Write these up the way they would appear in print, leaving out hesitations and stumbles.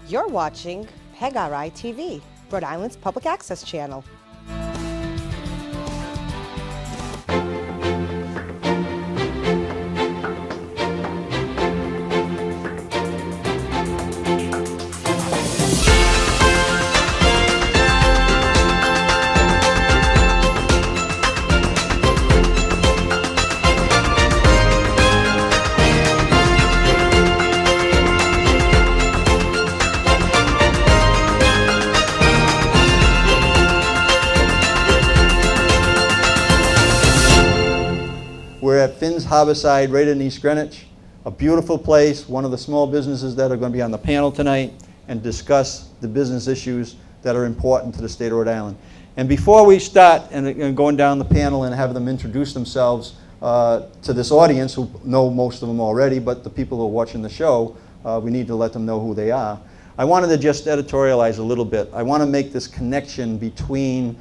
You're watching PEGRI TV, Rhode Island's public access channel. We're at Finn's Harborside, right in East Greenwich. A beautiful place, one of the small businesses that are going to be on the panel tonight and discuss the business issues that are important to the state of Rhode Island. And before we start and going down the panel and have them introduce themselves to this audience, who know most of them already, but the people who are watching the show, we need to let them know who they are. I wanted to just editorialize a little bit. I want to make this connection between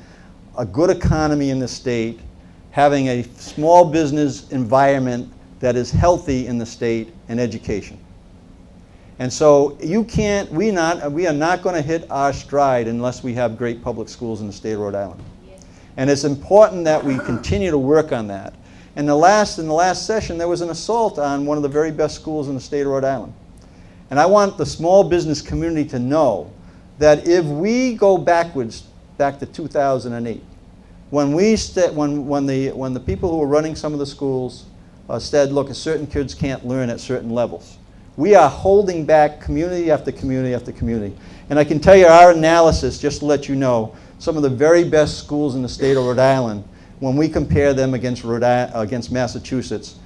a good economy in the state, having a small business environment that is healthy in the state, and education. And so we are not going to hit our stride unless we have great public schools in the state of Rhode Island. Yes. And it's important that we continue to work on that. In the last session, there was an assault on one of the very best schools in the state of Rhode Island. And I want the small business community to know that if we go back to 2008, when the people who were running some of the schools said, look, certain kids can't learn at certain levels, we are holding back community after community after community. And I can tell you our analysis, just to let you know, some of the very best schools in the state of Rhode Island, when we compare them against Massachusetts,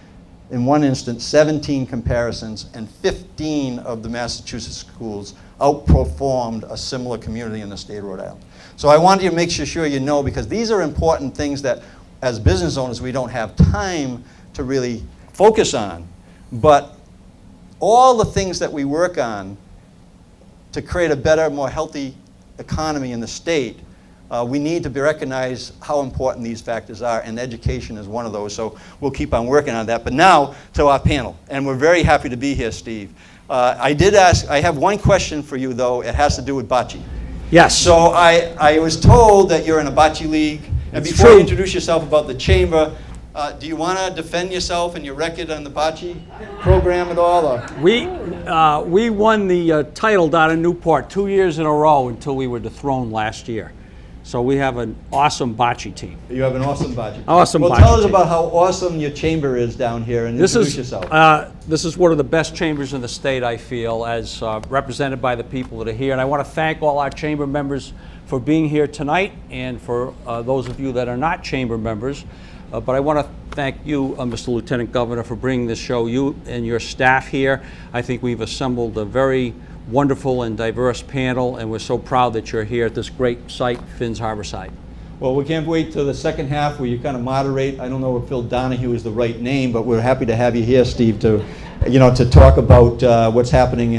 in one instance, 17 comparisons, and 15 of the Massachusetts schools outperformed a similar community in the state of Rhode Island. So I wanted to make sure you know, because these are important things that as business owners we don't have time to really focus on. But all the things that we work on to create a better, more healthy economy in the state, we need to recognize how important these factors are, and education is one of those. So we'll keep on working on that. But now to our panel, and we're very happy to be here, Steve. I have one question for you, though. It has to do with bocce. Yes. So I was told that you're in a bocce league. And It's before true. you introduce yourself about the chamber, do you want to defend yourself and your record on the bocce program at all? Or? We won the title down in Newport 2 years in a row until we were dethroned last year. So we have an awesome bocce team. You have an awesome bocce. Awesome well, bocce tell us team. about how awesome your chamber is down here, and introduce yourself. This is one of the best chambers in the state, I feel, as represented by the people that are here. And I want to thank all our chamber members for being here tonight, and for those of you that are not chamber members. But I want to thank you, Mr. Lieutenant Governor, for bringing this show, you and your staff here. I think we've assembled a very wonderful and diverse panel, and we're so proud that you're here at this great site, Finn's Harborside. Well, we can't wait till the second half where you kind of moderate. I don't know if Phil Donahue is the right name, but we're happy to have you here, Steve, to talk about what's happening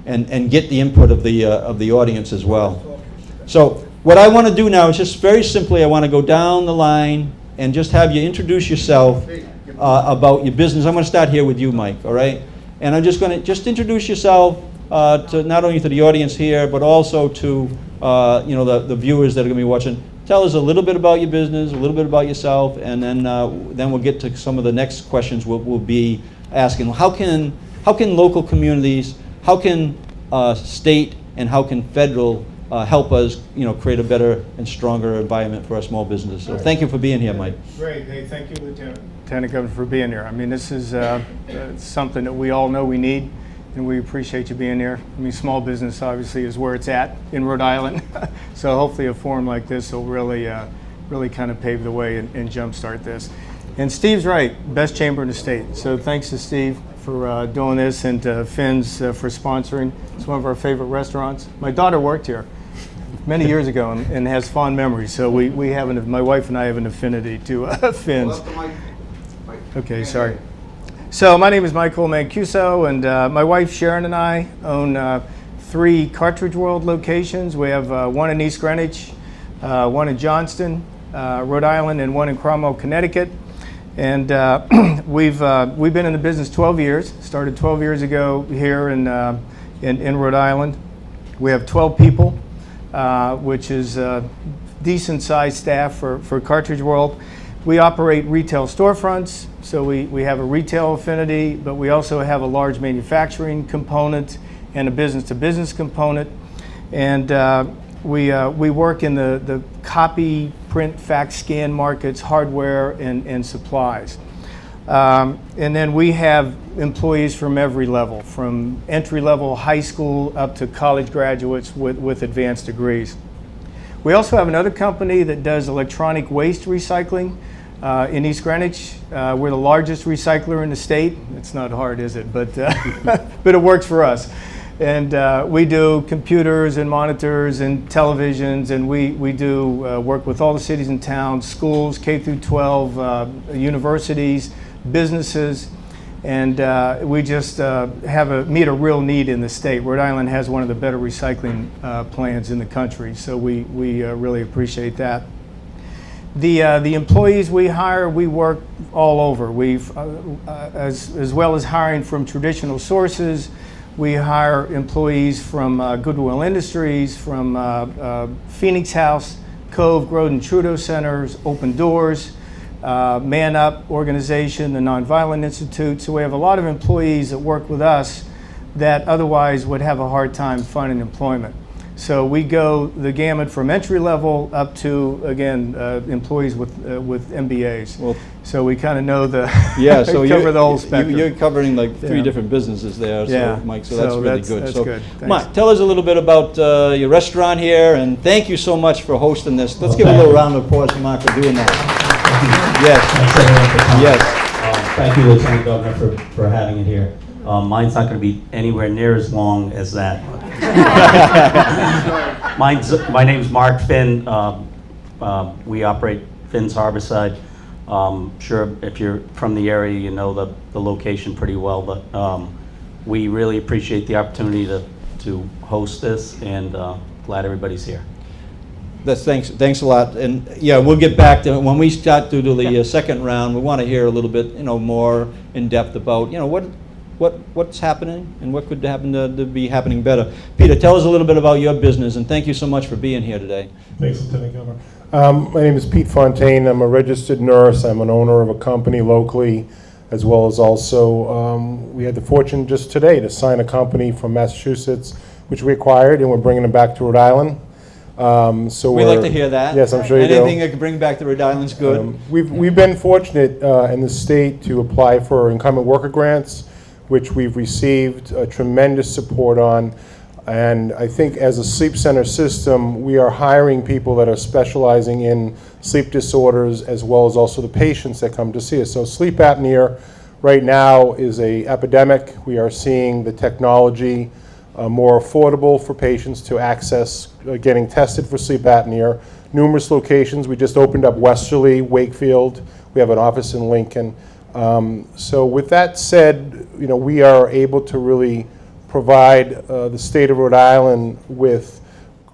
and get the input of the audience as well. So what I want to do now is just very simply, I want to go down the line and just have you introduce yourself about your business. I'm going to start here with you, Mike, all right? And I'm just going to introduce yourself to not only to the audience here, but also to the viewers that are going to be watching. Tell us a little bit about your business, a little bit about yourself, and then we'll get to some of the next questions. We'll be asking how can local communities, how can state, and how can federal help us, create a better and stronger environment for our small businesses. So thank you for being here, Mike. Great. Hey, thank you, Lieutenant Governor, for being here. I mean, this is something that we all know we need, and we appreciate you being here. I mean, small business obviously is where it's at in Rhode Island. So hopefully a forum like this will really kind of pave the way and jumpstart this. And Steve's right, best chamber in the state. So thanks to Steve for doing this, and to Finn's for sponsoring. It's one of our favorite restaurants. My daughter worked here many years ago and has fond memories. So we have my wife and I have an affinity to Finn's. Okay, sorry. So my name is Michael Mancuso, and my wife Sharon and I own 3 Cartridge World locations. We have one in East Greenwich, one in Johnston, Rhode Island, and one in Cromwell, Connecticut. And we've been in the business 12 years. Started 12 years ago here in Rhode Island, We have 12 people, which is a decent-sized staff for Cartridge World. We operate retail storefronts, so we have a retail affinity, but we also have a large manufacturing component and a business-to-business component. And we work in the copy, print, fax, scan markets, hardware, and supplies. And then we have employees from every level, from entry-level high school up to college graduates with advanced degrees. We also have another company that does electronic waste recycling in East Greenwich. We're the largest recycler in the state. It's not hard, is it? But, but it works for us. And we do computers and monitors and televisions, and we do work with all the cities and towns, schools, K through 12, universities, businesses, and we just meet a real need in the state. Rhode Island has one of the better recycling plans in the country, so we really appreciate that. The employees we hire, we work all over. As well as hiring from traditional sources, we hire employees from Goodwill Industries, from Phoenix House, Cove, Groden, Trudeau Centers, Open Doors, Man Up organization, the Nonviolent Institute. So we have a lot of employees that work with us that otherwise would have a hard time finding employment. So we go the gamut from entry level up to, again, employees with MBAs. Well, so we kind of know the so cover the whole spectrum. You're covering like three different businesses there, so Mike. So that's really good. That's so, good. Mike, tell us a little bit about your restaurant here, and thank you so much for hosting this. Let's give a little round of applause for Mark for doing that. Yes. Thank you, Lieutenant Governor, for having it here. Mine's not going to be anywhere near as long as that. My name's Mark Finn. We operate Finn's Harborside. Sure, if you're from the area, you know the location pretty well, but we really appreciate the opportunity to host this, and glad everybody's here. Thanks a lot, and yeah, we'll get back to when we start to do the second round. We want to hear a little bit, more in depth about, what's happening and what could happen to be happening better. Peter, tell us a little bit about your business, and thank you so much for being here today. Thanks, Lieutenant Governor. My name is Pete Fontaine. I'm a registered nurse. I'm an owner of a company locally, as well as also we had the fortune just today to sign a company from Massachusetts, which we acquired, and we're bringing them back to Rhode Island. So we like to hear that. Yes, I'm sure you do. Anything that can bring back to Rhode Island's good. We've been fortunate in the state to apply for incumbent worker grants, which we've received tremendous support on. And I think as a sleep center system, we are hiring people that are specializing in sleep disorders, as well as also the patients that come to see us. So sleep apnea right now is an epidemic. We are seeing the technology more affordable for patients to access getting tested for sleep apnea. Numerous locations. We just opened up Westerly, Wakefield. We have an office in Lincoln. So with that said, we are able to really provide the state of Rhode Island with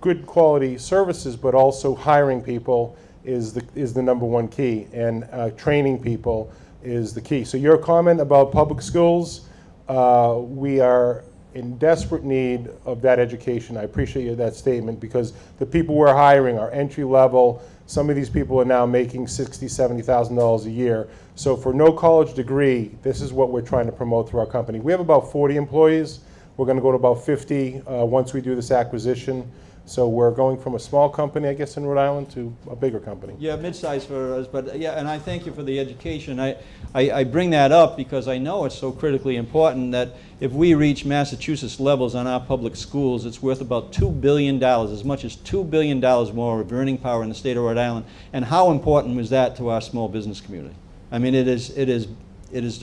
good quality services, but also hiring people is the number one key, and training people is the key. So your comment about public schools, we are in desperate need of that education. I appreciate that statement, because the people we're hiring are entry level. Some of these people are now making $60,000, $70,000 a year. So for no college degree, this is what we're trying to promote through our company. We have about 40 employees. We're going to go to about 50 once we do this acquisition. So we're going from a small company, I guess, in Rhode Island to a bigger company. Yeah, mid-size for us, but yeah, and I thank you for the education. I bring that up because I know it's so critically important that if we reach Massachusetts levels on our public schools, it's worth about $2 billion, as much as $2 billion more of earning power in the state of Rhode Island. And how important was that to our small business community? I mean, it is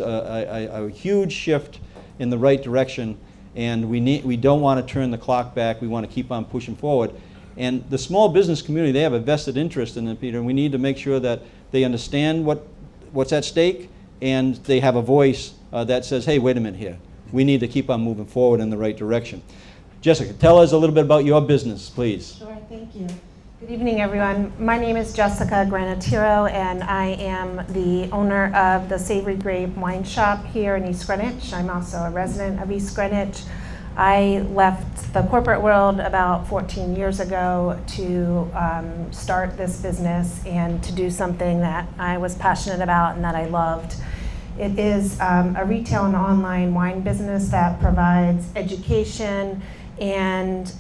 a huge shift in the right direction. And we don't want to turn the clock back. We want to keep on pushing forward. And the small business community, they have a vested interest in it, Peter, and we need to make sure that they understand what's at stake, and they have a voice that says, hey, wait a minute here. We need to keep on moving forward in the right direction. Jessica, tell us a little bit about your business, please. Sure, thank you. Good evening, everyone. My name is Jessica Granatiro, and I am the owner of the Savory Grape Wine Shop here in East Greenwich. I'm also a resident of East Greenwich. I left the corporate world about 14 years ago to start this business and to do something that I was passionate about and that I loved. It is a retail and online wine business that provides education and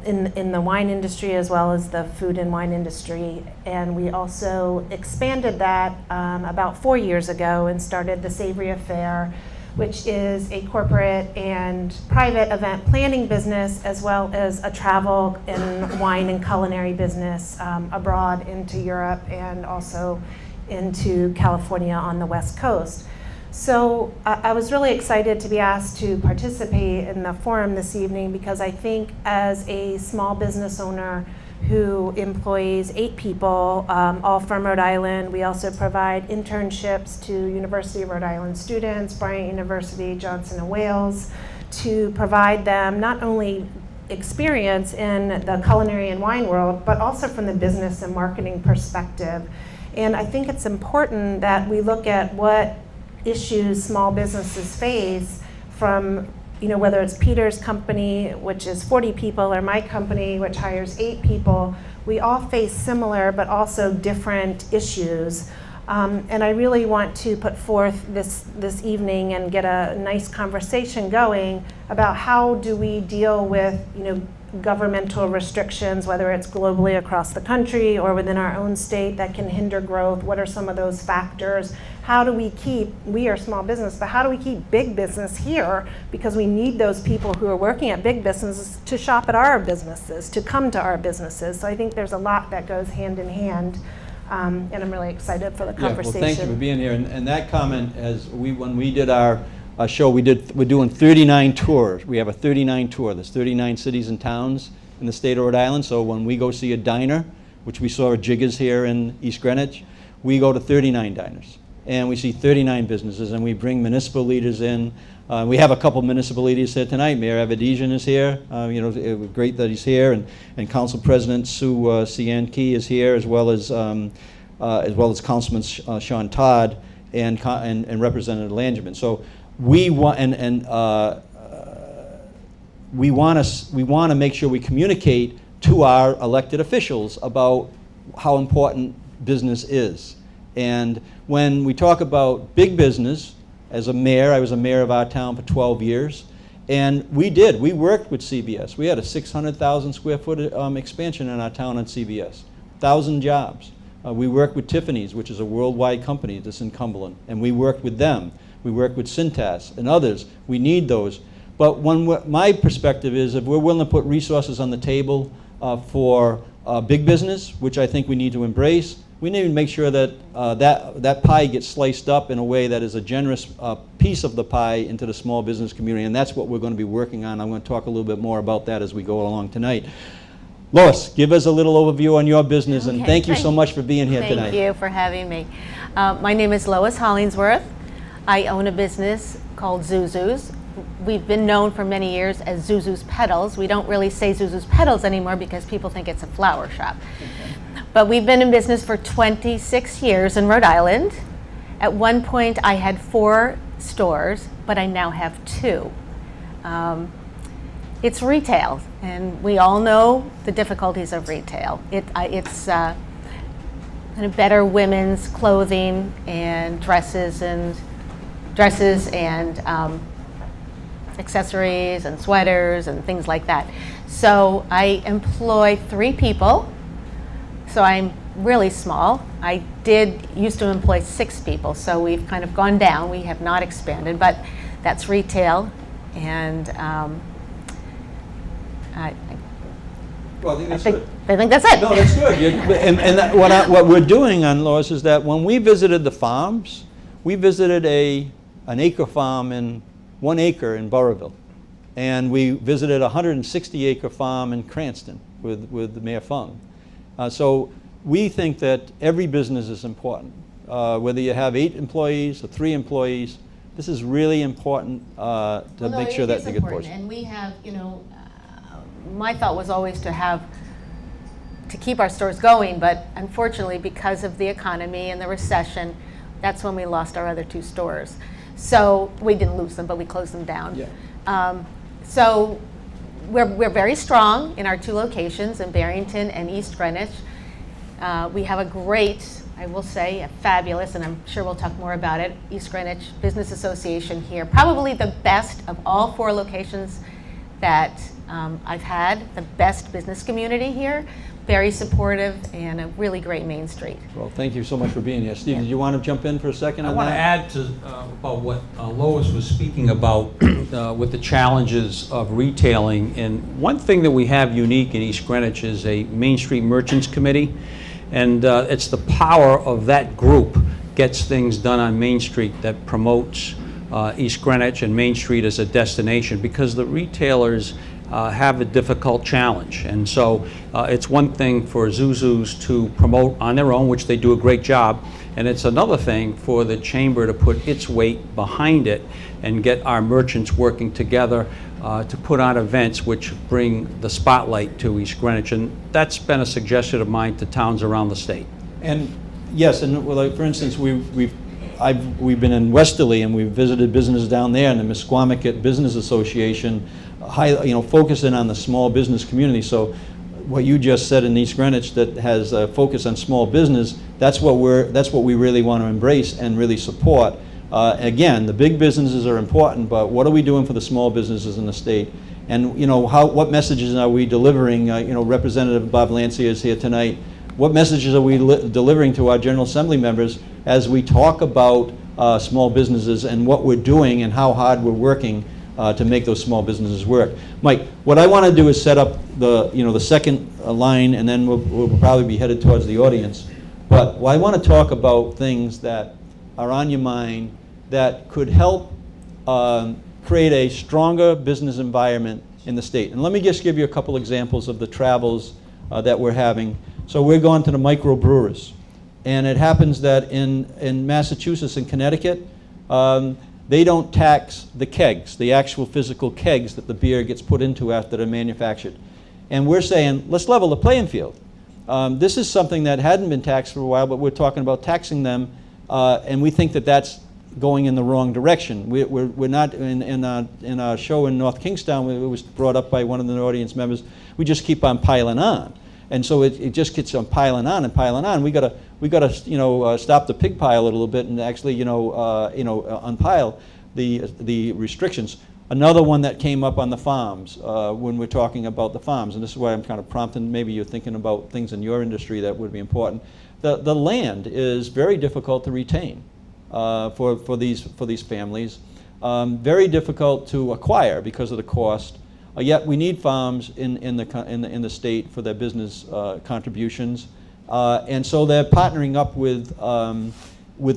in the wine industry as well as the food and wine industry. And we also expanded that about 4 years ago and started the Savory Affair, which is a corporate and private event planning business as well as a travel and wine and culinary business abroad into Europe and also into California on the West Coast. So I was really excited to be asked to participate in the forum this evening because I think as a small business owner who employs 8 people, all from Rhode Island, we also provide internships to University of Rhode Island students, Bryant University, Johnson & Wales, to provide them not only experience in the culinary and wine world, but also from the business and marketing perspective. And I think it's important that we look at what issues small businesses face from, whether it's Peter's company, which is 40 people, or my company, which hires 8 people. We all face similar but also different issues. And I really want to put forth this evening and get a nice conversation going about how do we deal with, governmental restrictions, whether it's globally across the country or within our own state that can hinder growth. What are some of those factors? How do we are small business, but how do we keep big business here? Because we need those people who are working at big businesses to shop at our businesses, to come to our businesses. So I think there's a lot that goes hand in hand. And I'm really excited for the conversation. Well, thank you for being here. And that comment, when we did our show, we're doing 39 tours. We have a 39 tour. There's 39 cities and towns in the state of Rhode Island. So when we go see a diner, which we saw at Jiggers here in East Greenwich, we go to 39 diners. And we see 39 businesses, and we bring municipal leaders in. We have a couple municipal leaders here tonight. Mayor Avedijan is here. Great that he's here, and Council President Sue Cianchi is here, as well as Councilman Sean Todd and Representative Langevin. So we want we want to make sure we communicate to our elected officials about how important business is. And when we talk about big business, as a mayor, I was a mayor of our town for 12 years, and we worked with CVS. We had a 600,000 square foot expansion in our town on CVS, 1,000 jobs. We worked with Tiffany's, which is a worldwide company that's in Cumberland, and we worked with them. We worked with Cintas and others. We need those. But my perspective is if we're willing to put resources on the table for big business, which I think we need to embrace, we need to make sure that that pie gets sliced up in a way that is a generous piece of the pie into the small business community, and that's what we're going to be working on. I'm going to talk a little bit more about that as we go along tonight. Lois, give us a little overview on your business, and thank you so much for being here tonight. Thank you for having me. My name is Lois Hollingsworth. I own a business called Zuzu's. We've been known for many years as Zuzu's Petals. We don't really say Zuzu's Petals anymore because people think it's a flower shop. But we've been in business for 26 years in Rhode Island. At one point I had 4 stores, but I now have 2. It's retail, and we all know the difficulties of retail. It's kind of better women's clothing and dresses and accessories and sweaters and things like that. So I employ 3 people. So I'm really small. I used to employ 6 people, so we've kind of gone down. We have not expanded, but that's retail, and I think that's it. No, that's good. And what we're doing on Lois is that when we visited the farms, we visited an acre farm in 1 acre in Burrillville, and we visited a 160-acre farm in Cranston with Mayor Fung. So we think that every business is important. Whether you have 8 employees or 3 employees, this is really important to make sure that's a good portion. And we have, my thought was always to keep our stores going, but unfortunately because of the economy and the recession, that's when we lost our other 2 stores. So we didn't lose them, but we closed them down. Yeah. So we're very strong in our 2 locations in Barrington and East Greenwich. We have a great, I will say, a fabulous, and I'm sure we'll talk more about it, East Greenwich Business Association here. Probably the best of all 4 locations that I've had, the best business community here. Very supportive and a really great Main Street. Well, thank you so much for being here. Steve, did you want to jump in for a second I on want to that? add to about what Lois was speaking about with the challenges of retailing. And one thing that we have unique in East Greenwich is a Main Street Merchants Committee. And it's the power of that group gets things done on Main Street that promotes East Greenwich and Main Street as a destination, because the retailers have a difficult challenge. And so it's one thing for Zuzu's to promote on their own, which they do a great job, and it's another thing for the chamber to put its weight behind it and get our merchants working together to put on events which bring the spotlight to East Greenwich. And that's been a suggestion of mine to towns around the state. And yes, and well, like, for instance, we've been in Westerly and we've visited businesses down there, and the Misquamicut Business Association, focusing on the small business community. So what you just said in East Greenwich that has a focus on small business, that's what we really want to embrace and really support. Again, the big businesses are important, but what are we doing for the small businesses in the state? And what messages are we delivering? Representative Bob Lancia is here tonight. What messages are we delivering to our General Assembly members as we talk about small businesses and what we're doing and how hard we're working to make those small businesses work? Mike, what I want to do is set up the second line, and then we'll probably be headed towards the audience. But I want to talk about things that are on your mind that could help create a stronger business environment in the state. And let me just give you a couple examples of the travels that we're having. So we're going to the microbrewers. And it happens that in Massachusetts and Connecticut, they don't tax the kegs, the actual physical kegs that the beer gets put into after they're manufactured. And we're saying, let's level the playing field. This is something that hadn't been taxed for a while, but we're talking about taxing them, and we think that that's going in the wrong direction. We're not, in a show in North Kingstown, it was brought up by one of the audience members, we just keep on piling on. And so it just keeps on piling on and piling on. We gotta stop the pig pile a little bit and actually unpile the restrictions. Another one that came up on the farms when we're talking about the farms, and this is why I'm kind of prompting, maybe you're thinking about things in your industry that would be important. The land is very difficult to retain for these families. Very difficult to acquire because of the cost. Yet we need farms in the state for their business contributions, and so they're partnering up with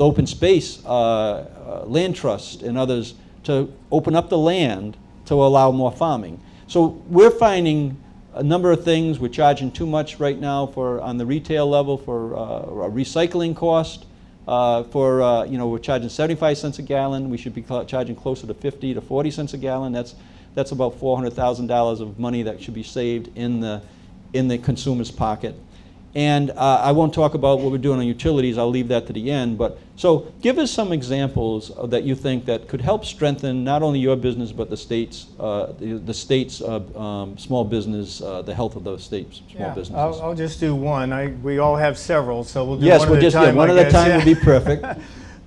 Open Space, Land Trust, and others to open up the land to allow more farming. So we're finding a number of things. We're charging too much right now on the retail level for a recycling cost. We're charging 75 cents a gallon. We should be charging closer to 50 to 40 cents a gallon. That's about $400,000 of money that should be saved in the consumer's pocket. And I won't talk about what we're doing on utilities. I'll leave that to the end. But so give us some examples that you think that could help strengthen not only your business but the state's small business, the health of those state's small businesses. I'll just do one. We all have several, so we'll do yes, one at a time. One at a time would be perfect.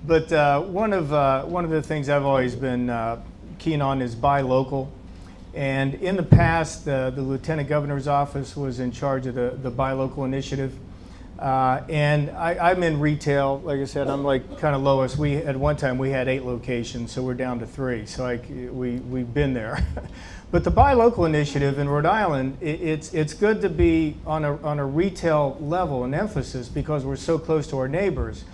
But one of the things I've always been keen on is buy local. And in the past, the Lieutenant Governor's office was in charge of the Buy Local initiative. And I'm in retail. Like I said, I'm like kind of Lois. At one time, we had 8 locations, so we're down to 3. So we've been there. But the Buy Local initiative in Rhode Island, it's good to be on a retail level, an emphasis, because we're so close to our neighbors.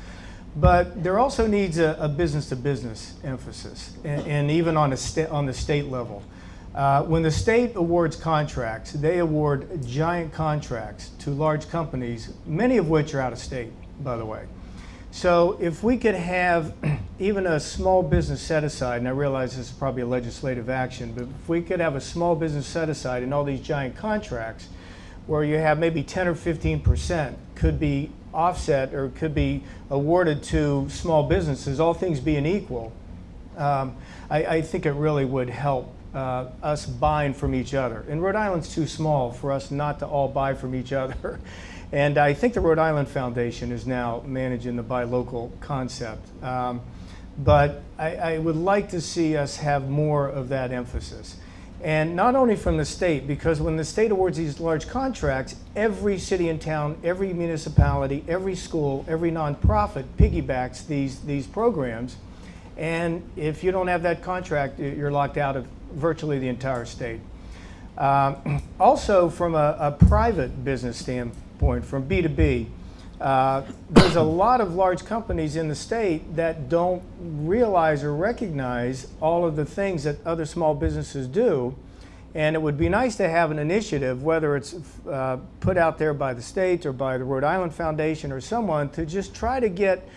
But there also needs a business-to-business emphasis, and even on the state level. When the state awards contracts, they award giant contracts to large companies, many of which are out of state, by the way. So if we could have even a small business set aside, and I realize this is probably a legislative action, but if we could have a small business set aside in all these giant contracts where you have maybe 10 or 15% could be offset or could be awarded to small businesses, all things being equal, I think it really would help us buying from each other. And Rhode Island's too small for us not to all buy from each other. And I think the Rhode Island Foundation is now managing the buy local concept. But I would like to see us have more of that emphasis. And not only from the state, because when the state awards these large contracts, every city and town, every municipality, every school, every nonprofit piggybacks these programs. And if you don't have that contract, you're locked out of virtually the entire state. Also, from a private business standpoint, from B2B, there's a lot of large companies in the state that don't realize or recognize all of the things that other small businesses do. And it would be nice to have an initiative, whether it's put out there by the state or by the Rhode Island Foundation or someone, to just try to get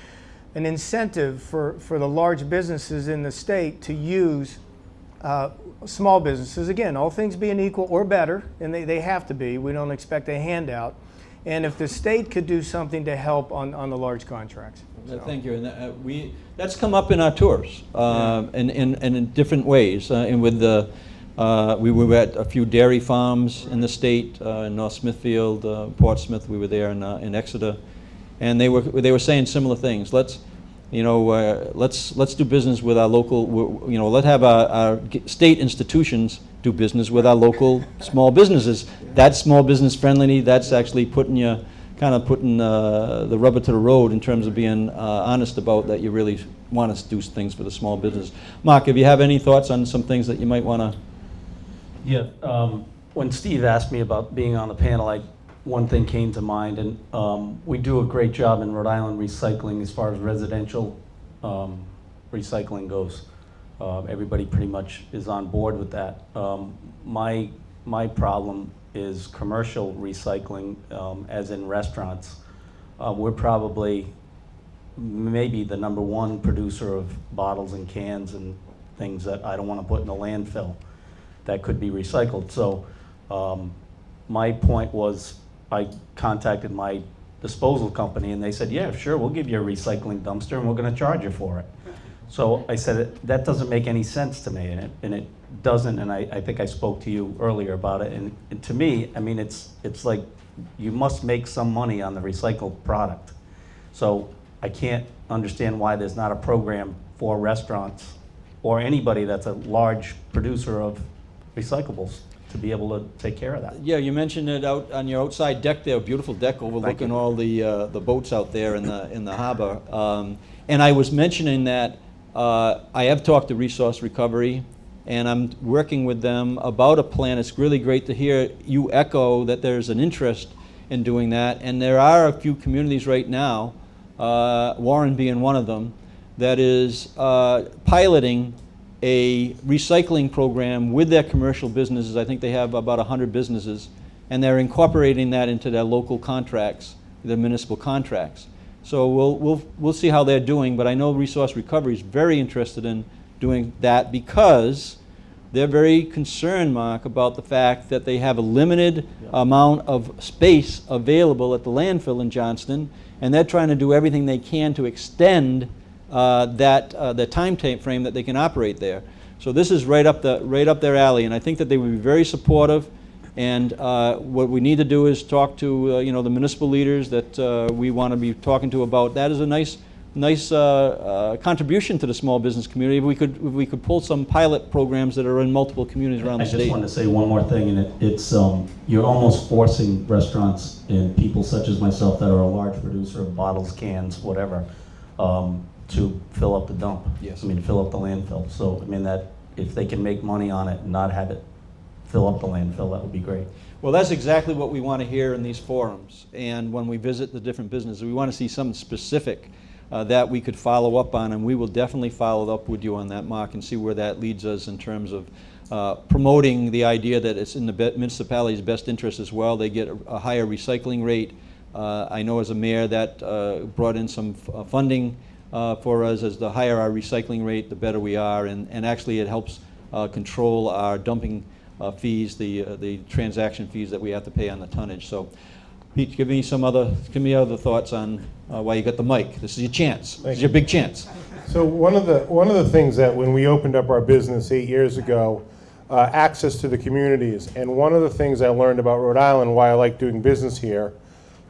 an incentive for the large businesses in the state to use small businesses. Again, all things being equal or better, and they have to be. We don't expect a handout. And if the state could do something to help on the large contracts. So. Thank you. And that's come up in our tours in different ways. And with the we were at a few dairy farms in the state, in North Smithfield, Portsmouth. We were there in Exeter, and they were saying similar things. Let's do business with our local. Let's have our state institutions do business with our local small businesses. That's small business friendly. That's actually putting the rubber to the road in terms of being honest about that you really want to do things for the small business. Mark, if you have any thoughts on some things that you might want to. Yeah, when Steve asked me about being on the panel, one thing came to mind, and we do a great job in Rhode Island recycling as far as residential recycling goes. Everybody pretty much is on board with that. My problem is commercial recycling, as in restaurants. We're probably maybe the #1 producer of bottles and cans and things that I don't want to put in a landfill that could be recycled. So my point was, I contacted my disposal company and they said, yeah, sure, we'll give you a recycling dumpster and we're going to charge you for it. So I said, that doesn't make any sense to me, and it doesn't, and I think I spoke to you earlier about it, and to me, I mean, it's like you must make some money on the recycled product. So I can't understand why there's not a program for restaurants or anybody that's a large producer of recyclables to be able to take care of that. Yeah, you mentioned it out on your outside deck there, a beautiful deck overlooking all the boats out there in the harbor. And I was mentioning that I have talked to Resource Recovery, and I'm working with them about a plan. It's really great to hear you echo that there's an interest in doing that, and there are a few communities right now, Warren being one of them, that is piloting a recycling program with their commercial businesses. I think they have about 100 businesses, and they're incorporating that into their local contracts, their municipal contracts. So we'll see how they're doing, but I know Resource Recovery is very interested in doing that because they're very concerned, Mark, about the fact that they have a limited amount of space available at the landfill in Johnston, and they're trying to do everything they can to extend the time frame that they can operate there. So this is right up their alley, and I think that they would be very supportive. And what we need to do is talk to the municipal leaders that we want to be talking to about that. Is a nice contribution to the small business community. If we could pull some pilot programs that are in multiple communities around the state. I just wanted to say one more thing, and it's you're almost forcing restaurants and people such as myself that are a large producer of bottles, cans, whatever, to fill up the dump. Yes. I mean, fill up the landfill. So I mean that if they can make money on it and not have it fill up the landfill, that would be great. Well, that's exactly what we want to hear in these forums. And when we visit the different businesses, we want to see something specific that we could follow up on, and we will definitely follow up with you on that, Mark, and see where that leads us in terms of promoting the idea that it's in the municipality's best interest as well. They get a higher recycling rate. I know as a mayor that brought in some funding for us. As the higher our recycling rate, the better we are, and actually it helps control our dumping fees, the transaction fees that we have to pay on the tonnage. So, Pete, give me other thoughts on why you got the mic. This is your chance. This is your big chance. So one of the things that when we opened up our business 8 years ago, access to the communities. And one of the things I learned about Rhode Island, why I like doing business here,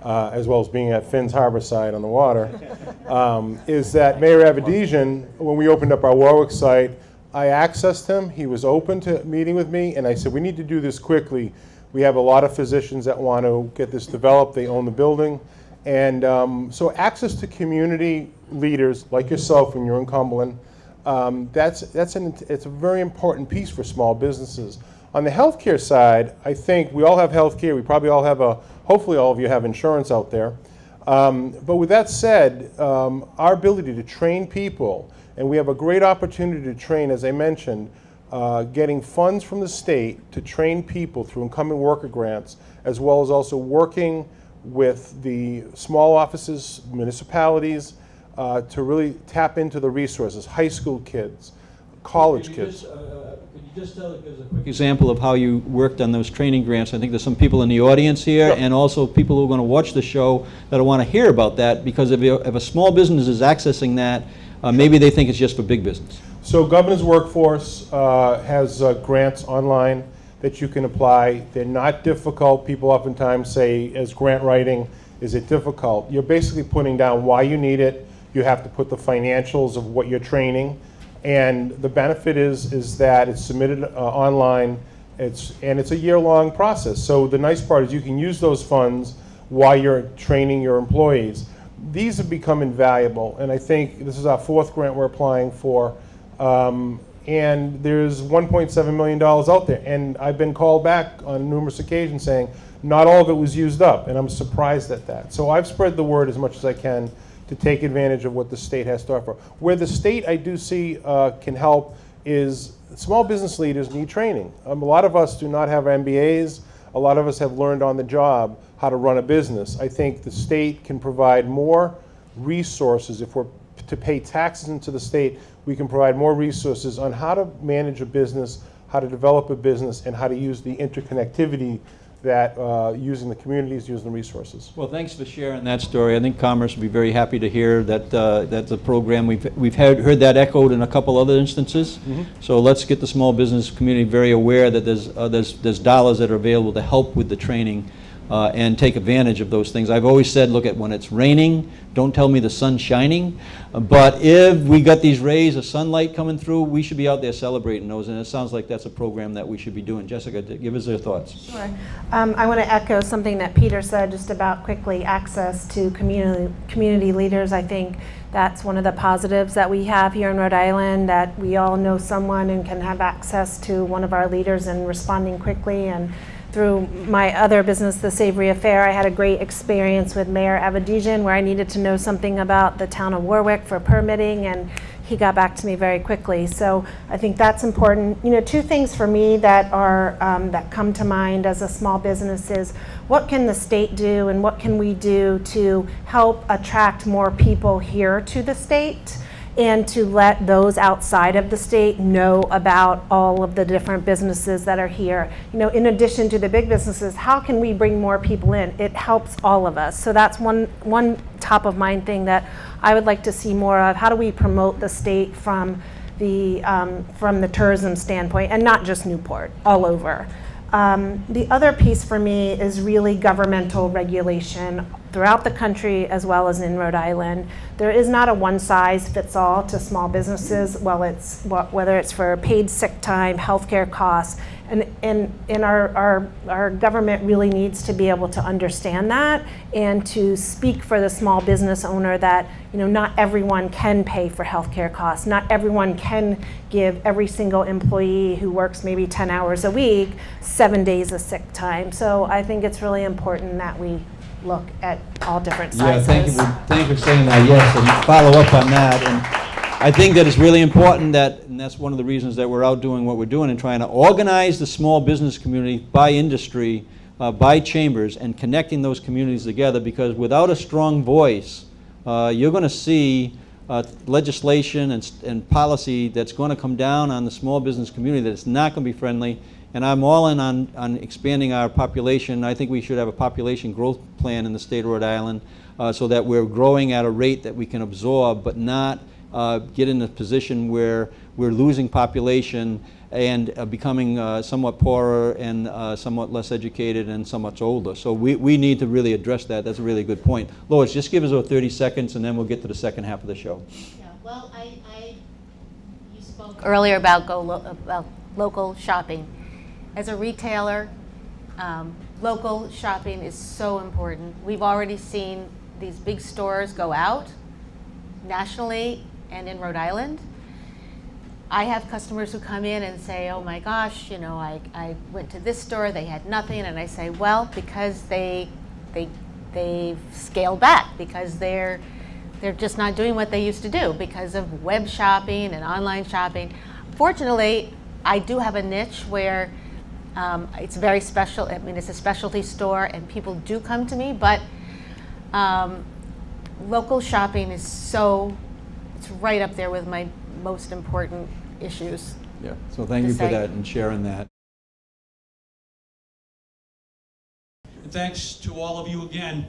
as well as being at Finn's Harborside on the water, is that Mayor Avedisian, when we opened up our Warwick site, I accessed him. He was open to meeting with me, and I said, we need to do this quickly. We have a lot of physicians that want to get this developed. They own the building. And so access to community leaders like yourself when you're in Cumberland, it's a very important piece for small businesses. On the healthcare side, I think we all have healthcare. We probably all have hopefully all of you have insurance out there. But with that said, our ability to train people, and we have a great opportunity to train, as I mentioned, getting funds from the state to train people through incumbent worker grants, as well as also working with the small offices, municipalities, to really tap into the resources, high school kids, college kids. Could you just give us a quick example of how you worked on those training grants? I think there's some people in the audience here, and also people who are going to watch the show that want to hear about that, because if a small business is accessing that, maybe they think it's just for big business. So Governor's Workforce has grants online that you can apply. They're not difficult. People oftentimes say, as grant writing, is it difficult? You're basically putting down why you need it. You have to put the financials of what you're training. And the benefit is that it's submitted online, and it's a year-long process. So the nice part is you can use those funds while you're training your employees. These have become invaluable, and I think this is our 4th grant we're applying for. And there's $1.7 million out there, and I've been called back on numerous occasions saying not all of it was used up, and I'm surprised at that. So I've spread the word as much as I can to take advantage of what the state has to offer. Where the state I do see can help is small business leaders need training. A lot of us do not have MBAs. A lot of us have learned on the job how to run a business. I think the state can provide more resources. If we're to pay taxes into the state, we can provide more resources on how to manage a business, how to develop a business, and how to use the interconnectivity that using the communities, using the resources. Well, thanks for sharing that story. I think Commerce would be very happy to hear that that's a program. We've heard that echoed in a couple other instances. Mm-hmm. So let's get the small business community very aware that there's dollars that are available to help with the training and take advantage of those things. I've always said, look, at when it's raining, don't tell me the sun's shining. But if we got these rays of sunlight coming through, we should be out there celebrating those. And it sounds like that's a program that we should be doing. Jessica, give us your thoughts. Sure. I want to echo something that Peter said just about quickly, access to community leaders. I think that's one of the positives that we have here in Rhode Island, that we all know someone and can have access to one of our leaders and responding quickly. And through my other business, the Savory Affair, I had a great experience with Mayor Avedisian where I needed to know something about the town of Warwick for permitting, and he got back to me very quickly. So I think that's important. You know, 2 things for me that are that come to mind as a small business is what can the state do and what can we do to help attract more people here to the state, and to let those outside of the state know about all of the different businesses that are here. You know, in addition to the big businesses, how can we bring more people in? It helps all of us. So that's one top of mind thing that I would like to see more of. How do we promote the state from the tourism standpoint, and not just Newport, all over? The other piece for me is really governmental regulation throughout the country as well as in Rhode Island. There is not a one-size-fits-all to small businesses, whether it's for paid sick time, healthcare costs, and our government really needs to be able to understand that and to speak for the small business owner that, you know, not everyone can pay for healthcare costs. Not everyone can give every single employee who works maybe 10 hours a week 7 days of sick time. So I think it's really important that we look at all different sizes. Yeah, thank you for saying that, yes, and follow up on that. And I think that it's really important and that's one of the reasons that we're out doing what we're doing and trying to organize the small business community by industry, by chambers, and connecting those communities together, because without a strong voice, you're going to see legislation and policy that's going to come down on the small business community that's not going to be friendly. And I'm all in on expanding our population. I think we should have a population growth plan in the state of Rhode Island so that we're growing at a rate that we can absorb, but not get in a position where we're losing population and becoming somewhat poorer and somewhat less educated and somewhat older. So we need to really address that. That's a really good point. Lois, just give us about 30 seconds and then we'll get to the second half of the show. Yeah, well, you spoke earlier about about local shopping. As a retailer, local shopping is so important. We've already seen these big stores go out nationally and in Rhode Island. I have customers who come in and say, oh my gosh, you know, I went to this store, they had nothing, and I say, well, because they've scaled back, because they're just not doing what they used to do because of web shopping and online shopping. Fortunately, I do have a niche where it's very special. I mean, it's a specialty store and people do come to me, but local shopping is it's right up there with my most important issues. Yeah, so thank you for that and sharing that. And thanks to all of you again.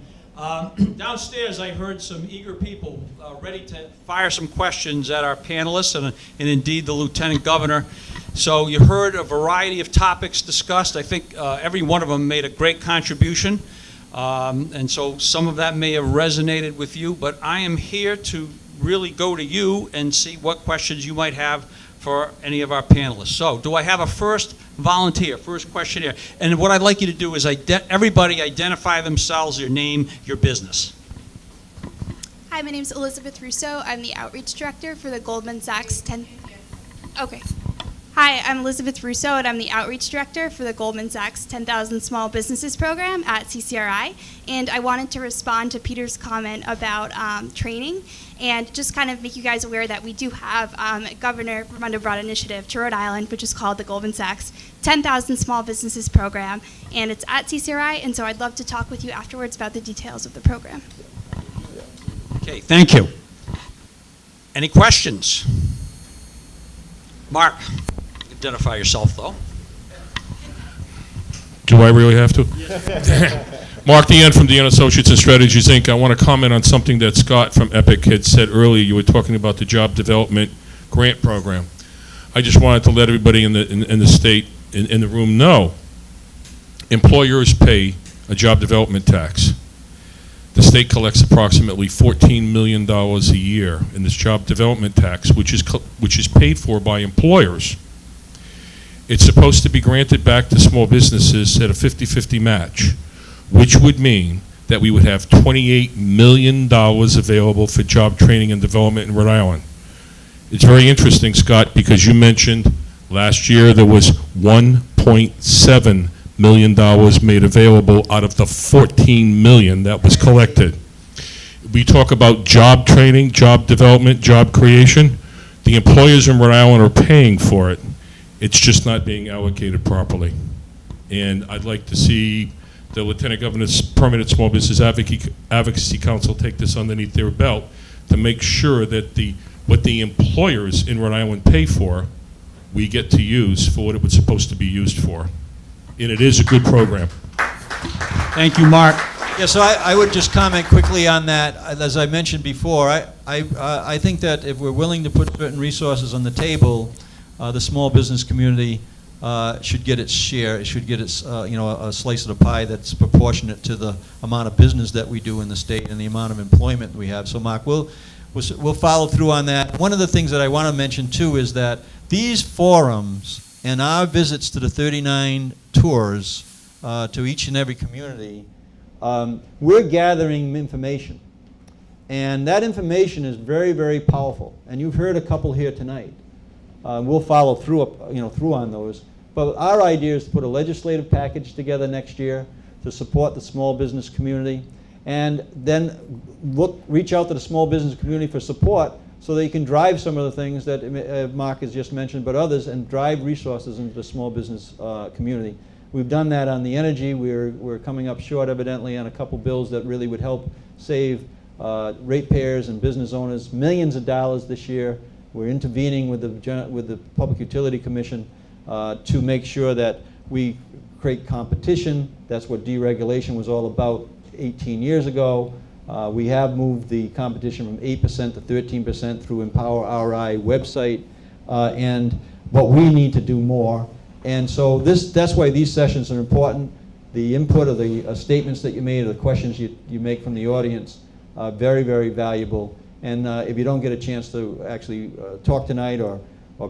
Downstairs, I heard some eager people ready to fire some questions at our panelists and indeed the Lieutenant Governor. So you heard a variety of topics discussed. I think every one of them made a great contribution. And so some of that may have resonated with you, but I am here to really go to you and see what questions you might have for any of our panelists. So do I have a first volunteer, first questionnaire? And what I'd like you to do is everybody identify themselves, your name, your business. Hi, my name is Elizabeth Russo. I'm the Outreach Director for the Goldman Sachs 10... Okay. Hi, I'm Elizabeth Russo, and I'm the Outreach Director for the Goldman Sachs 10,000 Small Businesses Program at CCRI. And I wanted to respond to Peter's comment about training and just kind of make you guys aware that we do have a Governor Raimondo brought initiative to Rhode Island, which is called the Goldman Sachs 10,000 Small Businesses Program. And it's at CCRI, and so I'd love to talk with you afterwards about the details of the program. Okay, thank you. Any questions? Mark, identify yourself, though. Do I really have to? Mark Deanne from Deanne Associates and Strategies, Inc. I want to comment on something that Scott from Epic had said earlier. You were talking about the job development grant program. I just wanted to let everybody in the state, in the room know, employers pay a job development tax. The state collects approximately $14 million a year in this job development tax, which is paid for by employers. It's supposed to be granted back to small businesses at a 50-50 match, which would mean that we would have $28 million available for job training and development in Rhode Island. It's very interesting, Scott, because you mentioned last year there was $1.7 million made available out of the $14 million that was collected. We talk about job training, job development, job creation. The employers in Rhode Island are paying for it. It's just not being allocated properly. And I'd like to see the Lieutenant Governor's Permanent Small Business Advocacy Council take this underneath their belt to make sure that what the employers in Rhode Island pay for, we get to use for what it was supposed to be used for. And it is a good program. Thank you, Mark. Yeah, so I would just comment quickly on that. As I mentioned before, I think that if we're willing to put certain resources on the table, the small business community should get its share. It should get its, a slice of the pie that's proportionate to the amount of business that we do in the state and the amount of employment we have. So, Mark, we'll follow through on that. One of the things that I want to mention too is that these forums and our visits to the 39 tours to each and every community, we're gathering information, and that information is very, very powerful. And you've heard a couple here tonight. We'll follow through on those. But our idea is to put a legislative package together next year to support the small business community, and then reach out to the small business community for support so they can drive some of the things that Mark has just mentioned, but others, and drive resources into the small business community. We've done that on the energy. We're coming up short, evidently, on a couple bills that really would help save ratepayers and business owners millions of dollars this year. We're intervening with the Public Utility Commission to make sure that we create competition. That's what deregulation was all about 18 years ago. We have moved the competition from 8% to 13% through Empower RI website. And but we need to do more. And so that's why these sessions are important. The input of the statements that you made, or the questions you make from the audience, are very, very valuable. And if you don't get a chance to actually talk tonight, or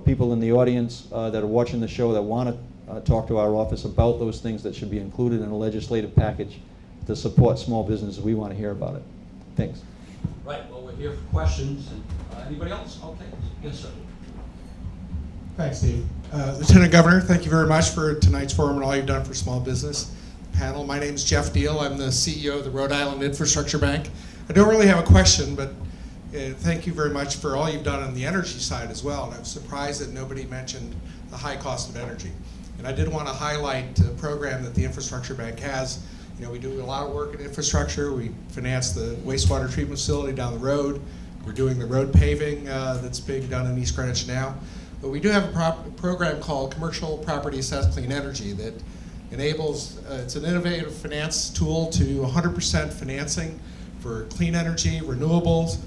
people in the audience that are watching the show that want to talk to our office about those things that should be included in a legislative package to support small businesses, we want to hear about it. Thanks. Right, well, we're here for questions. And, anybody else? Okay, yes, sir. Thanks, Steve. Lieutenant Governor, thank you very much for tonight's forum and all you've done for small business panel. My name is Jeff Deal. I'm the CEO of the Rhode Island Infrastructure Bank. I don't really have a question, but thank you very much for all you've done on the energy side as well. And I'm surprised that nobody mentioned the high cost of energy. And I did want to highlight a program that the Infrastructure Bank has. You know, we do a lot of work in infrastructure. We finance the wastewater treatment facility down the road. We're doing the road paving that's being done in East Greenwich now. But we do have a program called Commercial Property Assessed Clean Energy that enables, it's an innovative finance tool to 100% financing for clean energy, renewables,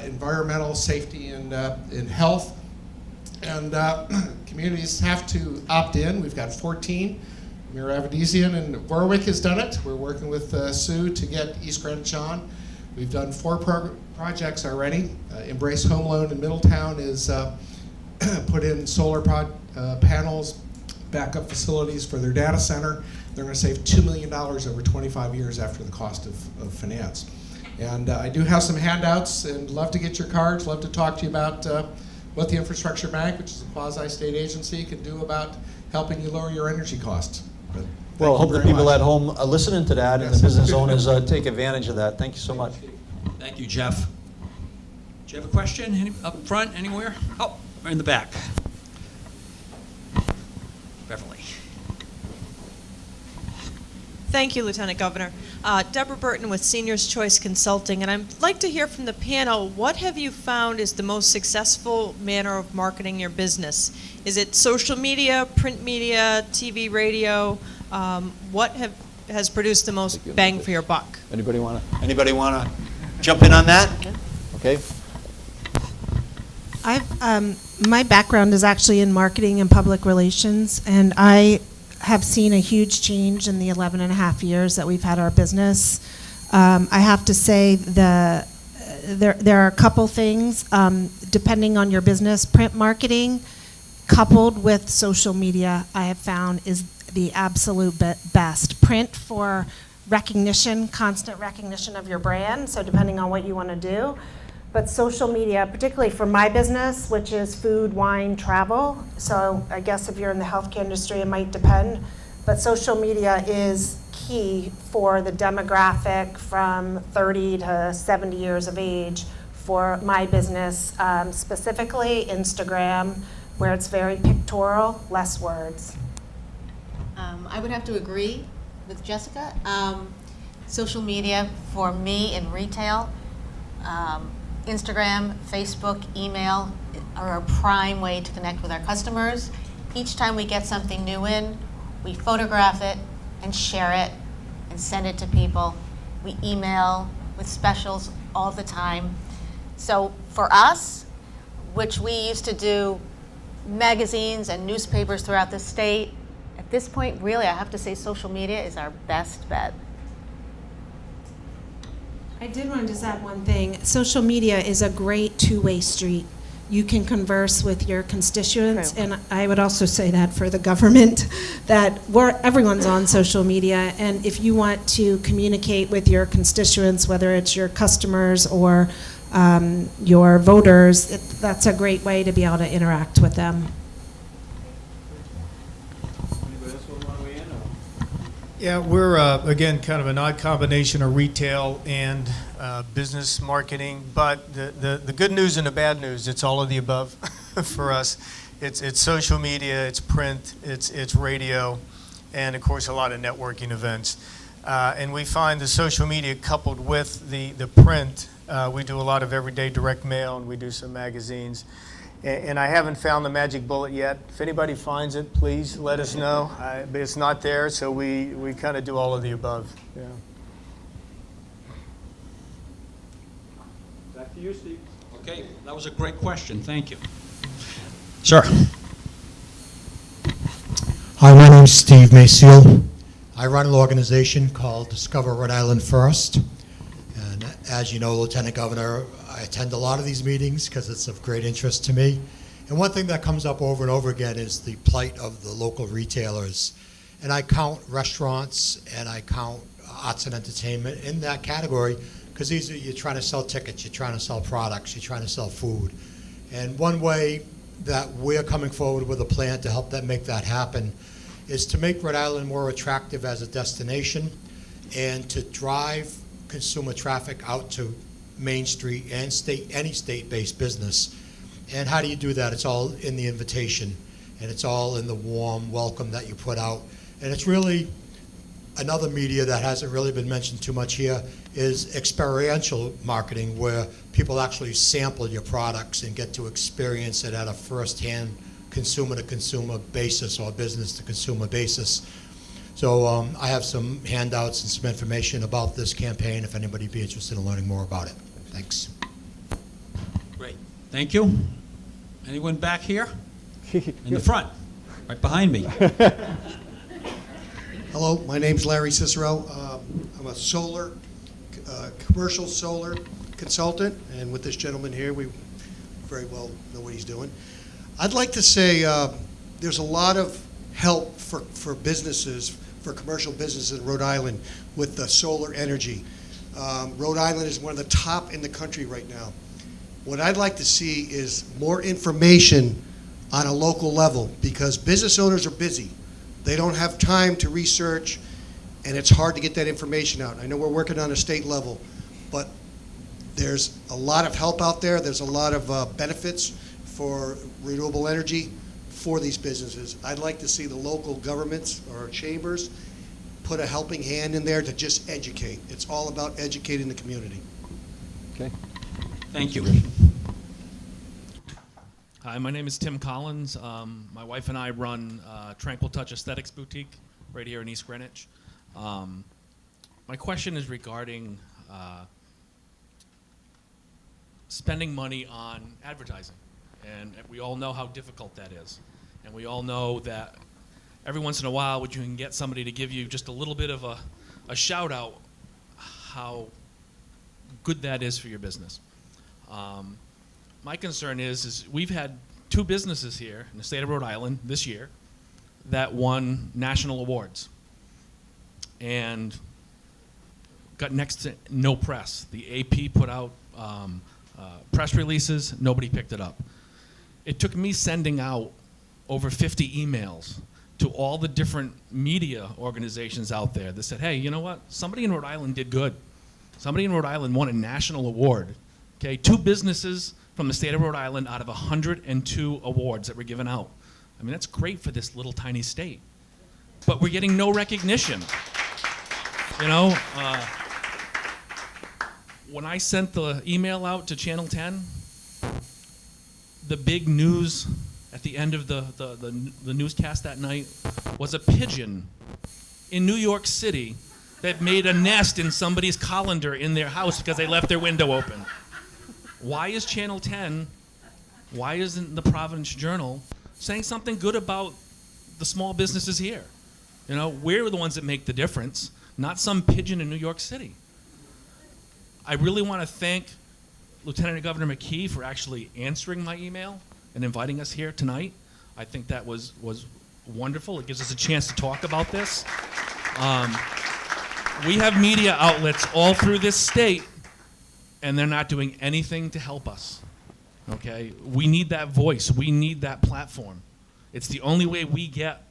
environmental safety, and health. And communities have to opt in. We've got 14. Mirabedesian and Warwick has done it. We're working with Sue to get East Greenwich on. We've done 4 projects already. Embrace Home Loan in Middletown is put in solar panels, backup facilities for their data center. They're going to save $2 million over 25 years after the cost of finance. And I do have some handouts and love to get your cards, love to talk to you about what the Infrastructure Bank, which is a quasi-state agency, can do about helping you lower your energy costs. But well, I hope the people much. at home are listening to that, and the business owners take advantage of that. Thank you so much. Thank you, Jeff. Do you have a question up front, anywhere? Oh, in the back. Beverly. Thank you, Lieutenant Governor. Deborah Burton with Seniors Choice Consulting, and I'd like to hear from the panel, what have you found is the most successful manner of marketing your business? Is it social media, print media, TV, radio? What has produced the most bang for your buck? Anybody want to jump in on that? Okay. My background is actually in marketing and public relations, and I have seen a huge change in the 11 and a half years that we've had our business. I have to say there are a couple things, depending on your business. Print marketing coupled with social media, I have found, is the absolute best. Print for recognition, constant recognition of your brand, so depending on what you want to do. But social media, particularly for my business, which is food, wine, travel, so I guess if you're in the healthcare industry, it might depend, but social media is key for the demographic from 30 to 70 years of age for my business, specifically Instagram, where it's very pictorial, less words. I would have to agree with Jessica. Social media for me in retail, Instagram, Facebook, email are a prime way to connect with our customers. Each time we get something new in, we photograph it and share it and send it to people. We email with specials all the time. So for us, which we used to do magazines and newspapers throughout the state, at this point, really, I have to say social media is our best bet. I did want to just add one thing. Social media is a great two-way street. You can converse with your constituents, True. and I would also say that for the government, that everyone's on social media, and if you want to communicate with your constituents, whether it's your customers or your voters, that's a great way to be able to interact with them. Yeah, we're, again, kind of an odd combination of retail and business marketing, but the good news and the bad news, it's all of the above for us. It's social media, it's print, it's radio, and of course a lot of networking events. And we find the social media coupled with the print, we do a lot of everyday direct mail and we do some magazines. And I haven't found the magic bullet yet. If anybody finds it, please let us know. But it's not there, so we kind of do all of the above. Yeah. Back to you, Steve. Okay, that was a great question. Thank you. Sir. is Steve Maciel. I run an organization called Discover Rhode Island First. And as you know, Lieutenant Governor, I attend a lot of these meetings because it's of great interest to me. And one thing that comes up over and over again is the plight of the local retailers. And I count restaurants and I count arts and entertainment in that category because you're trying to sell tickets, you're trying to sell products, you're trying to sell food. And one way that we're coming forward with a plan to help them make that happen is to make Rhode Island more attractive as a destination and to drive consumer traffic out to Main Street and any state-based business. And how do you do that? It's all in the invitation, and it's all in the warm welcome that you put out. And it's really another media that hasn't really been mentioned too much here is experiential marketing, where people actually sample your products and get to experience it at a first-hand consumer-to-consumer basis or business-to-consumer basis. So I have some handouts and some information about this campaign if anybody would be interested in learning more about it. Thanks. Great. Thank you. Anyone back here? In the front, right behind me. Hello, my name's Larry Cicero. I'm a commercial solar consultant, and with this gentleman here, we very well know what he's doing. I'd like to say there's a lot of help for businesses, for commercial businesses in Rhode Island with the solar energy. Rhode Island is one of the top in the country right now. What I'd like to see is more information on a local level, because business owners are busy. They don't have time to research, and it's hard to get that information out. I know we're working on a state level, but there's a lot of help out there. There's a lot of benefits for renewable energy for these businesses. I'd like to see the local governments or chambers put a helping hand in there to just educate. It's all about educating the community. Okay. Thank you. Hi, my name is Tim Collins. My wife and I run Tranquil Touch Aesthetics Boutique right here in East Greenwich. My question is regarding spending money on advertising. And we all know how difficult that is. And we all know that every once in a while, when you can get somebody to give you just a little bit of a shout out, how good that is for your business. My concern is we've had 2 businesses here in the state of Rhode Island this year that won national awards and got next to no press. The AP put out press releases, nobody picked it up. It took me sending out over 50 emails to all the different media organizations out there that said, hey, you know what? Somebody in Rhode Island did good. Somebody in Rhode Island won a national award. Okay, 2 businesses from the state of Rhode Island out of 102 awards that were given out. I mean, that's great for this little tiny state. But we're getting no recognition. You know, when I sent the email out to Channel 10, the big news at the end of the newscast that night was a pigeon in New York City that made a nest in somebody's colander in their house because they left their window open. Why is Channel 10, why isn't the Providence Journal saying something good about the small businesses here? You know, we're the ones that make the difference, not some pigeon in New York City. I really want to thank Lieutenant Governor McKee for actually answering my email and inviting us here tonight. I think that was wonderful. It gives us a chance to talk about this. We have media outlets all through this state, and they're not doing anything to help us. Okay? We need that voice. We need that platform. It's the only way we get,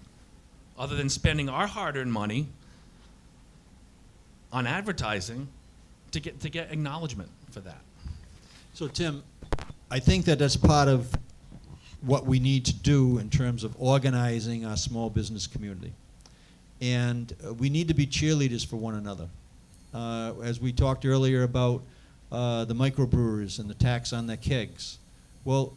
other than spending our hard-earned money on advertising, to get acknowledgement for that. So Tim, I think that that's part of what we need to do in terms of organizing our small business community. And we need to be cheerleaders for one another. As we talked earlier about the microbrewers and the tax on their kegs. Well,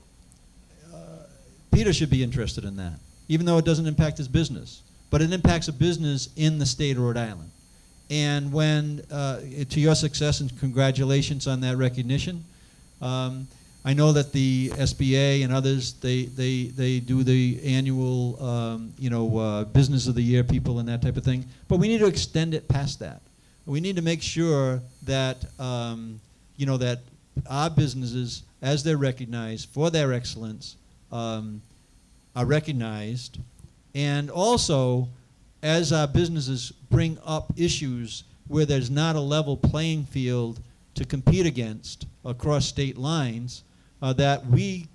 Peter should be interested in that, even though it doesn't impact his business. But it impacts a business in the state of Rhode Island. And when, to your success and congratulations on that recognition, I know that the SBA and others, they do the annual, Business of the Year people and that type of thing. But we need to extend it past that. We need to make sure that, that our businesses, as they're recognized for their excellence, are recognized. And also, as our businesses bring up issues where there's not a level playing field to compete against across state lines, that we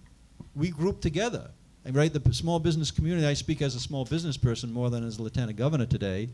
group together, right? The small business community, I speak as a small business person more than as a lieutenant governor today,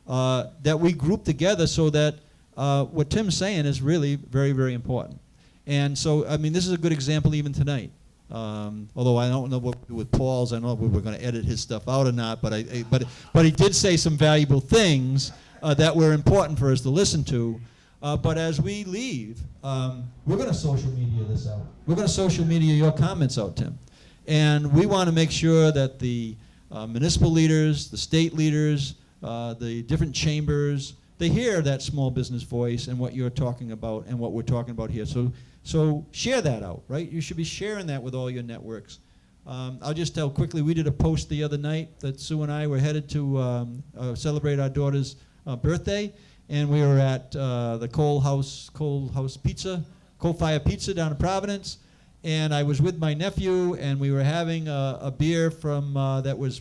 that we group together so that what Tim's saying is really very, very important. And so, I mean, this is a good example even tonight. Although I don't know what to do with Paul's, I don't know if we're going to edit his stuff out or not, but he did say some valuable things that were important for us to listen to. But as we leave, we're going to social media this out. We're going to social media your comments out, Tim. And we want to make sure that the municipal leaders, the state leaders, the different chambers, they hear that small business voice and what you're talking about and what we're talking about here. So share that out, right? You should be sharing that with all your networks. I'll just tell quickly, we did a post the other night that Sue and I were headed to celebrate our daughter's birthday. And we were at the Coal Fire Pizza down in Providence, and I was with my nephew, and we were having a beer from that was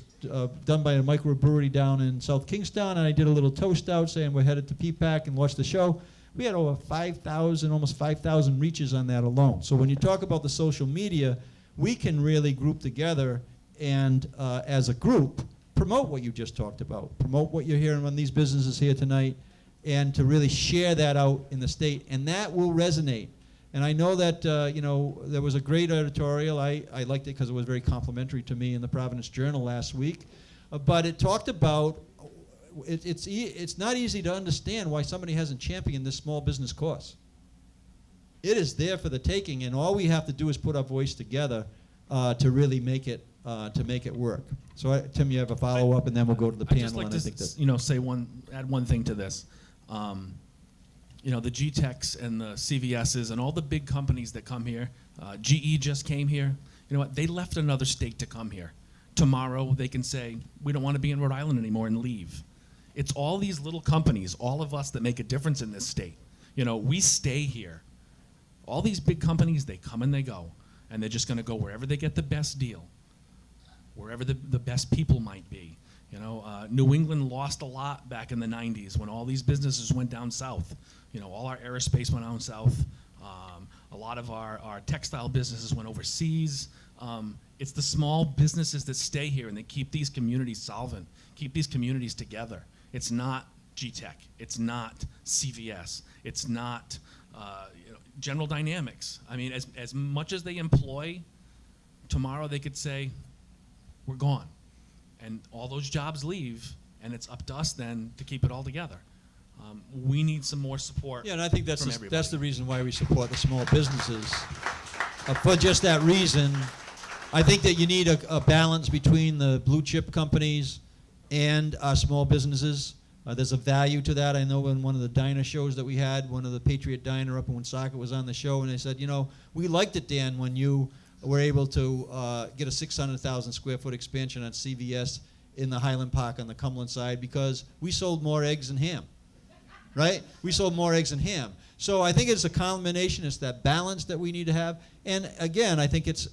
done by a microbrewery down in South Kingstown, and I did a little toast out saying we're headed to PPAC and watch the show. We had over 5,000, almost 5,000 reaches on that alone. So when you talk about the social media, we can really group together and as a group promote what you just talked about, promote what you're hearing on these businesses here tonight, and to really share that out in the state, and that will resonate. And I know that there was a great editorial. I liked it because it was very complimentary to me in the Providence Journal last week. But it talked about it's not easy to understand why somebody hasn't championed this small business cause. It is there for the taking, and all we have to do is put our voice together to really make it work. So Tim, you have a follow up, and then we'll go to the panel. I'd just like and to I think that, add one thing to this. The G-Techs and the CVSs and all the big companies that come here, GE just came here. You know what? They left another state to come here. Tomorrow they can say, we don't want to be in Rhode Island anymore and leave. It's all these little companies, all of us that make a difference in this state. We stay here. All these big companies, they come and they go. And they're just going to go wherever they get the best deal, wherever the best people might be. New England lost a lot back in the 90s when all these businesses went down south. All our aerospace went down south. A lot of our textile businesses went overseas. It's the small businesses that stay here and they keep these communities solvent, keep these communities together. It's not G-Tech. It's not CVS. It's not General Dynamics. I mean, as much as they employ, tomorrow they could say, we're gone. And all those jobs leave, and it's up to us then to keep it all together. We need some more support. Yeah, and I think that's from that's the reason why we support the small businesses. For just that reason, I think that you need a balance between the blue chip companies and our small businesses. There's a value to that. I know in one of the diner shows that we had, one of the Patriot Diner up in Woonsocket was on the show, and they said, we liked it, Dan, when you were able to get a 600,000 square foot expansion on CVS in the Highland Park on the Cumberland side because we sold more eggs and ham, right? We sold more eggs and ham. So I think it's a combination. It's that balance that we need to have. And again, I think it's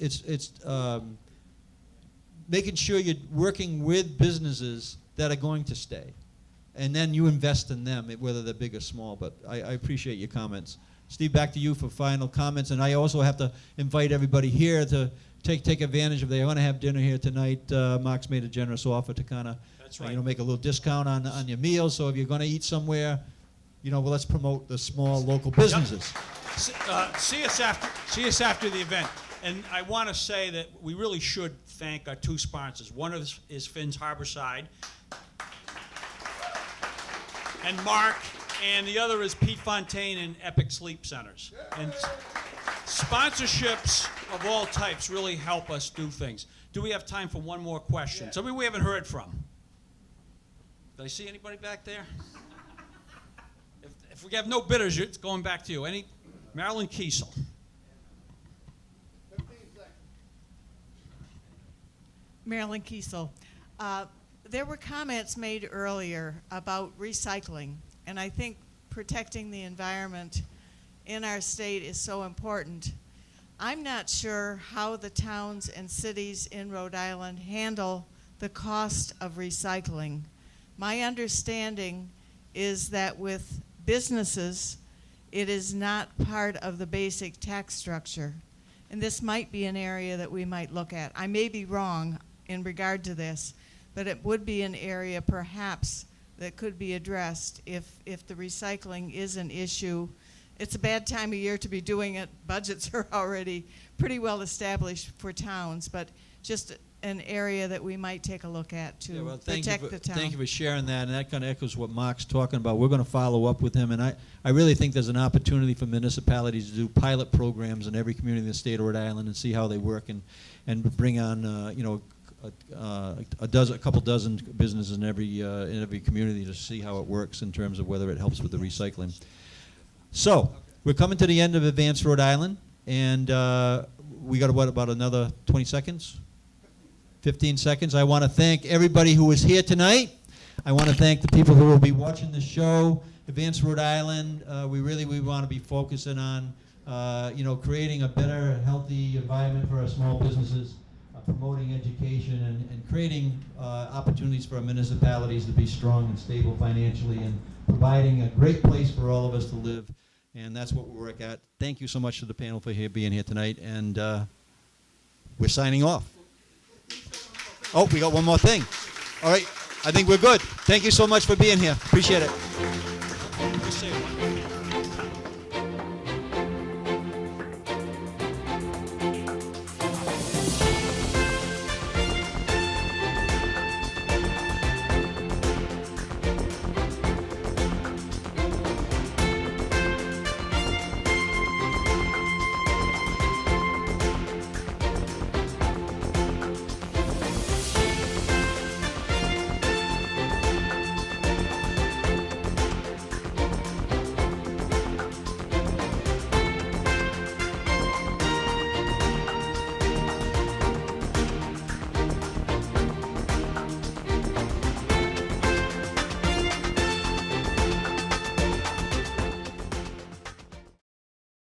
making sure you're working with businesses that are going to stay. And then you invest in them, whether they're big or small. But I appreciate your comments. Steve, back to you for final comments. And I also have to invite everybody here to take advantage of. They want to have dinner here tonight. Mark's made a generous offer to kind of make a little discount on your meals. So if you're going to eat somewhere, let's promote the small local businesses. Yep. See us after the event. And I want to say that we really should thank our two sponsors. One is Finn's Harborside and Mark, and the other is Pete Fontaine and Epic Sleep Centers. And sponsorships of all types really help us do things. Do we have time for one more question? Yeah. Somebody we haven't heard from. Did I see anybody back there? If we have no bidders, it's going back to you. Marilyn Kiesel. Marilyn Kiesel. There were comments made earlier about recycling, and I think protecting the environment in our state is so important. I'm not sure how the towns and cities in Rhode Island handle the cost of recycling. My understanding is that with businesses, it is not part of the basic tax structure. And this might be an area that we might look at. I may be wrong in regard to this, but it would be an area perhaps that could be addressed if the recycling is an issue. It's a bad time of year to be doing it. Budgets are already pretty well established for towns, but just an area that we might take a look at to protect the town. Thank you for sharing that, and that kind of echoes what Mark's talking about. We're going to follow up with him, and I really think there's an opportunity for municipalities to do pilot programs in every community in the state of Rhode Island and see how they work, and bring on a couple dozen businesses in every community to see how it works in terms of whether it helps with the recycling. So we're coming to the end of Advanced Rhode Island, and we got about another 20 seconds. 15 seconds. I want to thank everybody who was here tonight. I want to thank the people who will be watching the show. Advanced Rhode Island, we want to be focusing on creating a better, healthy environment for our small businesses, promoting education, and creating opportunities for our municipalities to be strong and stable financially, and providing a great place for all of us to live. And that's what we work at. Thank you so much to the panel for being here tonight, and we're signing off. Oh, we got one more thing. All right, I think we're good. Thank you so much for being here. Appreciate it.